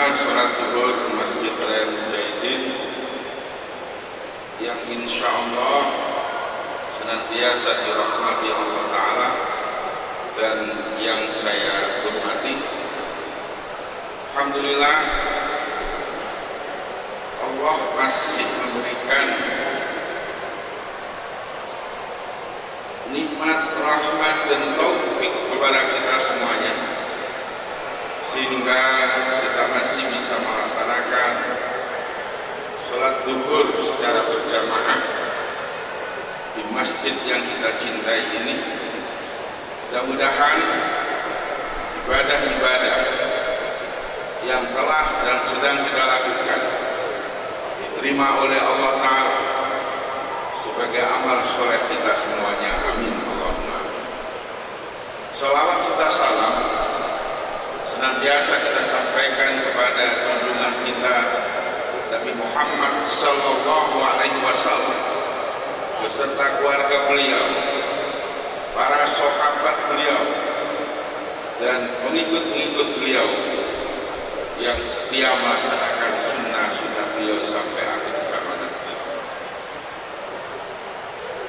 Pertama, sholat zuhur di Masjid Raya Mujahidin yang insya Allah senantiasa dirahmati Allah Ta'ala dan yang saya hormati. Alhamdulillah, Allah masih memberikan nikmat, rahmat dan taufik kepada kita semuanya, sehingga kita masih bisa melaksanakan sholat zuhur secara berjamaah di masjid yang kita cintai ini. Mudah-mudahan ibadah-ibadah yang telah dan sedang kita lakukan diterima oleh Allah Ta'ala sebagai amal soleh kita semuanya. Amin Allahumma amin. Salawat serta salam senantiasa kita sampaikan kepada junjungan kita Nabi Muhammad sallallahu alaihi wasallam beserta keluarga beliau, para sahabat beliau dan pengikut-pengikut beliau yang setia melaksanakan sunnah-sunnah beliau sampai akhir zaman nanti.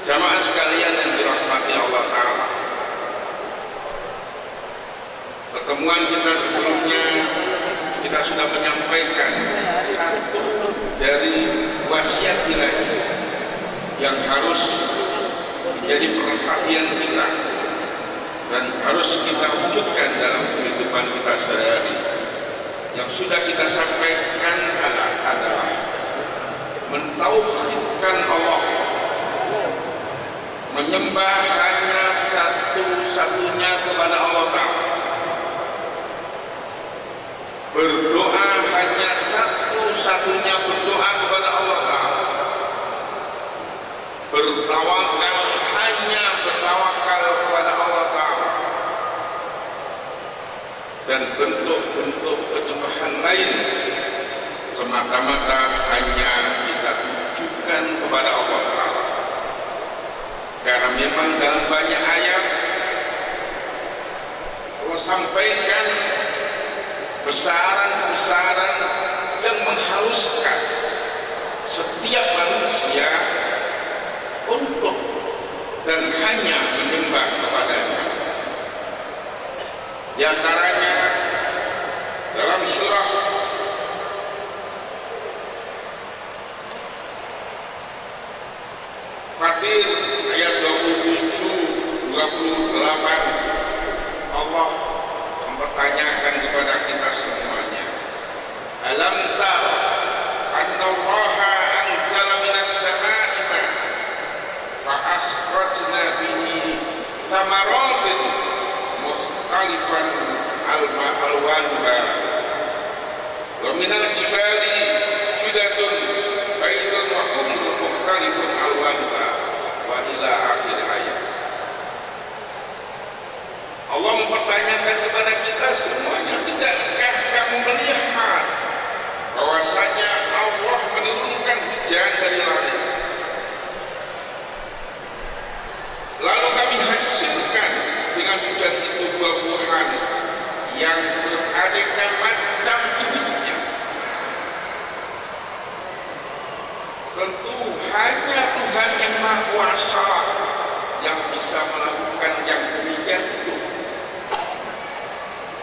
Jamaah sekalian yang dirahmati Allah Ta'ala, pertemuan kita sebelumnya kita sudah menyampaikan satu dari wasiat ilahi yang harus menjadi perhatian kita dan harus kita wujudkan dalam kehidupan kita sehari-hari. Yang sudah kita sampaikan adalah mentauhidkan Allah, menyembah hanya satu-satunya kepada Allah Ta'ala, berdoa hanya satu-satunya berdoa kepada Allah Ta'ala, bertawakal hanya bertawakal kepada Allah Ta'ala, dan bentuk-bentuk penyembahan lain semata-mata hanya kita tujukan kepada Allah Ta'ala. Karena memang dalam banyak ayat Allah sampaikan besaran-besaran yang mengharuskan setiap manusia untuk dan hanya menyembah kepadanya. Di antaranya dalam surah Fatir ayat 27-28 Allah mempertanyakan kepada kita semuanya, alam tara anna Allaha anzala minas samaa'i ma'an fa akhrajna bihi thamaratin mukhtalifan alwanuha wa minal jibali judatun baydun wa humrun mukhtalifun alwanuha wa ila akhir ayat. Allah mempertanyakan kepada kita semuanya, tidakkah kamu melihat bahwasanya Allah menurunkan hujan dari langit, lalu kami hasilkan dengan hujan itu buah-buahan yang beraneka macam jenisnya. Tentu hanya Tuhan yang Maha Kuasa yang bisa melakukan yang demikian itu.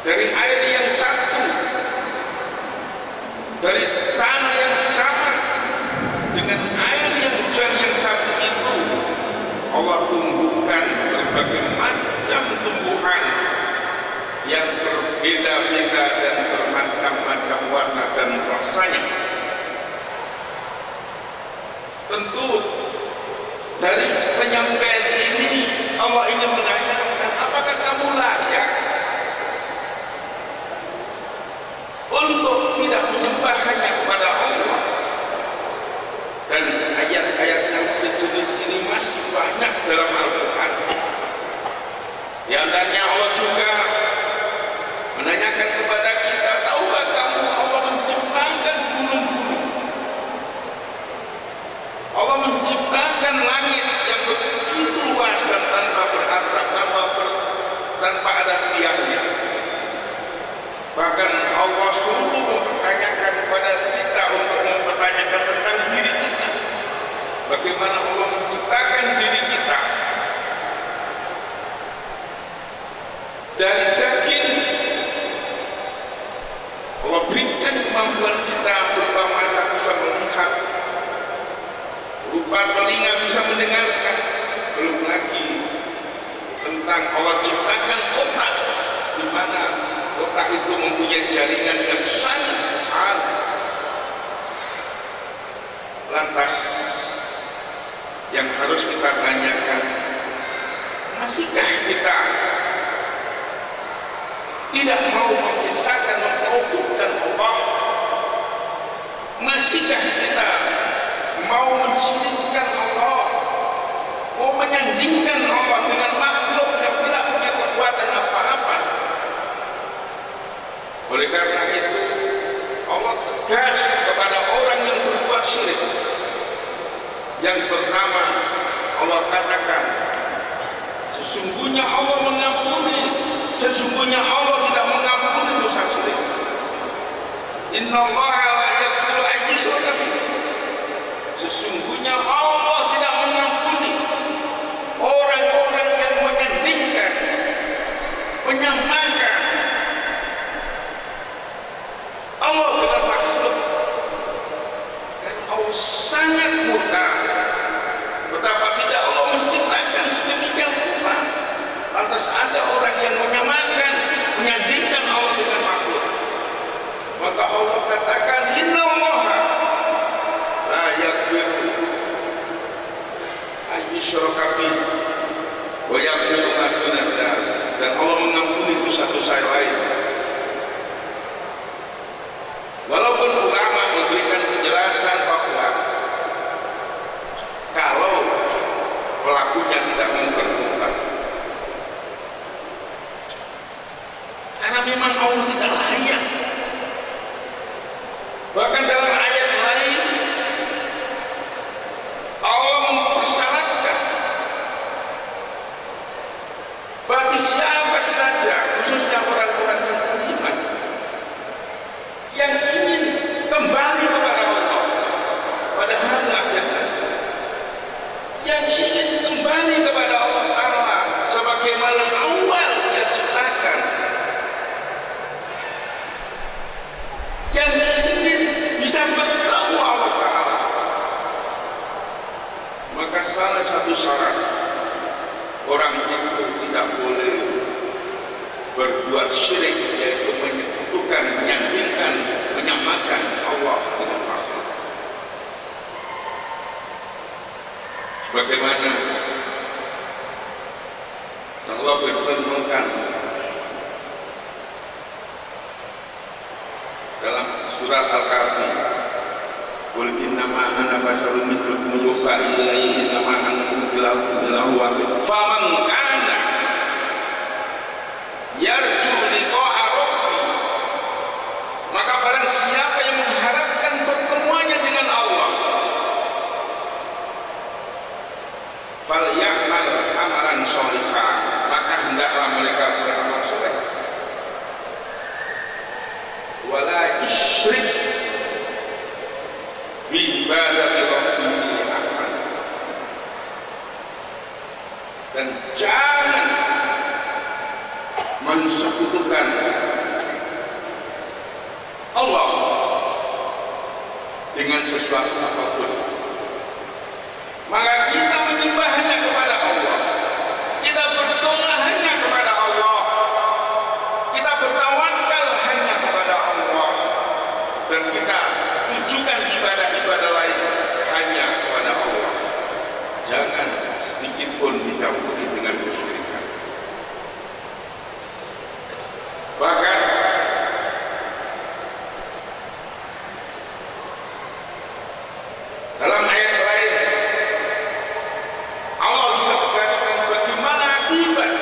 Dari air yang satu, dari tanah yang sama, dengan air yang hujan yang satu itu, Allah tumbuhkan berbagai macam tumbuhan yang berbeda-beda dan bermacam-macam warna dan rasanya. Tentu dari penyampaian ini Allah ingin menanyakan, apakah kamu layak untuk tidak menyembah hanya kepada Allah? Dan ayat-ayat yang sejenis ini masih banyak dalam Al-Quran. Di antaranya Allah juga menanyakan kepada kita, tahukah kamu Allah menciptakan gunung-gunung, Allah menciptakan langit yang begitu luas dan tanpa beratap, tanpa ada tiangnya. Bahkan Allah sungguh berupa telinga bisa mendengarkan, belum lagi tentang Allah ciptakan otak, di mana otak itu mempunyai jaringan yang sangat besar. Lantas yang harus kita tanyakan, masihkah kita tidak mau mengisahkan, mengkuduskan Allah? Masihkah kita mau mensyirikkan Allah, mau menyandingkan Allah dengan makhluk yang tidak punya kekuatan apa-apa? Oleh karena itu Allah tegas kepada orang yang berbuat syirik. Yang pertama, Allah katakan, sesungguhnya Allah mengampuni, sesungguhnya Allah tidak mengampuni dosa syirik. Innallaha la yaghfiru an yushraka bihi. Sesungguhnya Allah tidak mengampuni orang-orang yang menyandingkan, menyamakan Allah dengan makhluk. Dan Allah sangat murka. Betapa tidak Allah menciptakan sedemikian rupa, lantas ada orang yang menyamakan, menyandingkan Allah dengan makhluk. Maka Allah katakan, innallaha la yaghfiru an yushraka bihi wa yaghfiru ma duna dzalik. Dan Allah mengampuni dosa-dosa lain. Walaupun ulama memberikan penjelasan bahwa kalau pelakunya tidak mau bertobat, karena memang Allah tidak layak. Bahkan dalam ayat lain Allah mempersyaratkan bagi siapa saja, khususnya orang-orang yang beriman, yang ingin kembali kepada Allah pada hari akhir nanti, yang ingin kembali kepada Allah Ta'ala sebagaimana awal Dia ciptakan, yang ingin bisa bertemu Allah Ta'ala, maka salah satu syarat orang itu tidak boleh berbuat syirik, yaitu menyekutukan, menyandingkan, menyamakan Allah dengan makhluk. Bagaimana Allah berfirman dalam surat Al-Kahfi, qul innama ana basharun mithlukum yuha ilayya innama ana ilahun wahid faman kana yarju liqa'a rabbih, maka barang siapa yang mengharapkan pertemuannya dengan Allah, falyamal amalan sholihah, maka hendaklah mereka beramal soleh, wala yusyrik bi ibadati rabbih ahad, dan jangan mensekutukan Allah dengan sesuatu apapun. Maka kita menyembah hanya kepada Allah, kita berdoa hanya kepada Allah, kita bertawakal hanya kepada Allah, dan kita tujukan ibadah-ibadah lain hanya kepada Allah. Jangan sedikit pun dicampuri dengan kesyirikan. Bahkan dalam ayat lain Allah juga tegaskan bagaimana akibat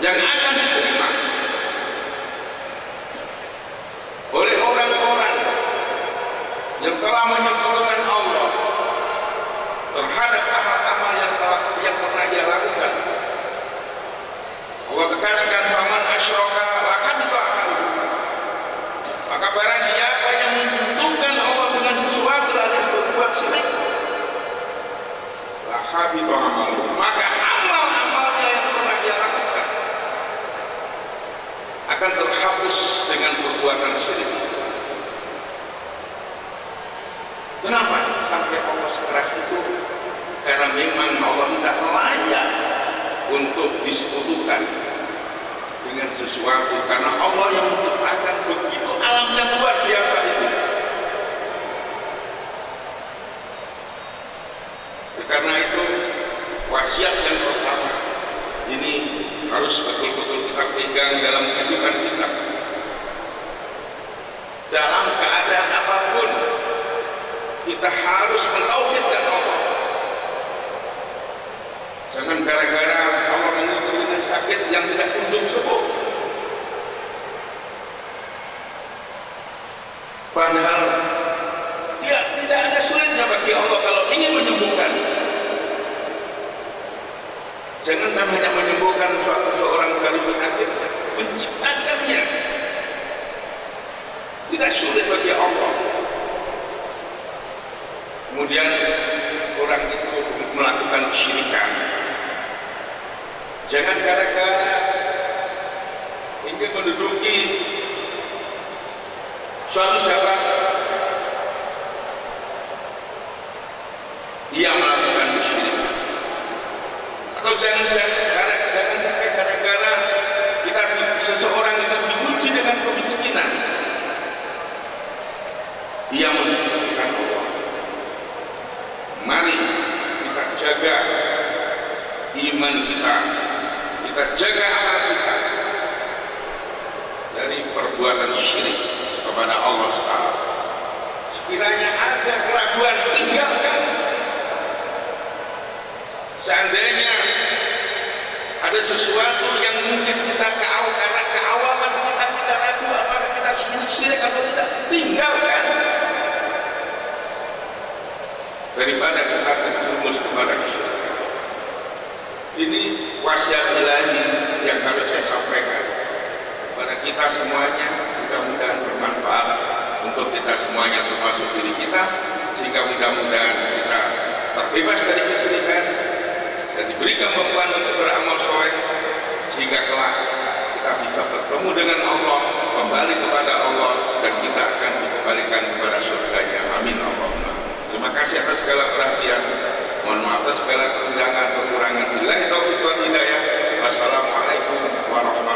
yang akan diterima oleh orang-orang yang telah menyekutukan Allah terhadap amal-amal yang pernah dia lakukan. Allah tegaskan, faman asyraka lahabita amaluhu, maka barang siapa yang menyentuhkan Allah dengan sesuatu alias berbuat syirik, lahabita amaluhu, maka amal-amalnya yang pernah dia lakukan akan terhapus dengan perbuatan syirik. Kenapa? karena memang Allah tidak layak untuk disekutukan dengan sesuatu, karena Allah yang menciptakan begitu alam yang luar biasa itu. Karena itu wasiat yang pertama ini harus betul-betul kita pegang dalam kehidupan kita. Dalam keadaan apapun kita harus mentauhidkan Allah. Jangan gara-gara Allah menguji dengan sakit yang tidak kunjung sembuh, padahal ya tidak ada sulitnya bagi Allah kalau ingin menyembuhkan. Jangan hanya menyembuhkan seorang dari penyakitnya, menciptakannya tidak sulit bagi Allah. Kemudian orang itu melakukan kesyirikan. Jangan gara-gara ingin menduduki suatu jabatan ia melakukan kesyirikan. Atau jangan sampai gara-gara seseorang itu diuji dengan kemiskinan ia mensekutukan Allah. Mari kita jaga iman kita, kita jaga akal kita dari perbuatan syirik kepada Allah SWT. Sekiranya ada keraguan, tinggalkan. Seandainya ada sesuatu yang mungkin kita karena keawaman kita ragu apakah kita syirik atau tidak, tinggalkan daripada kita terjerumus kepada kesyirikan. Ini wasiat ilahi yang harus saya sampaikan kepada kita semuanya. Mudah-mudahan bermanfaat untuk kita semuanya, termasuk diri kita, sehingga mudah-mudahan kita terbebas dari kesyirikan dan diberi kemampuan untuk beramal soleh, sehingga kelak kita bisa bertemu dengan Allah, kembali kepada Allah, dan kita akan dikembalikan kepada surganya. Amin Allahumma. Terima kasih atas segala perhatian. Mohon maaf atas segala kekurangan. Billahi taufiq wal hidayah. Wassalamualaikum warahmatullahi wabarakatuh.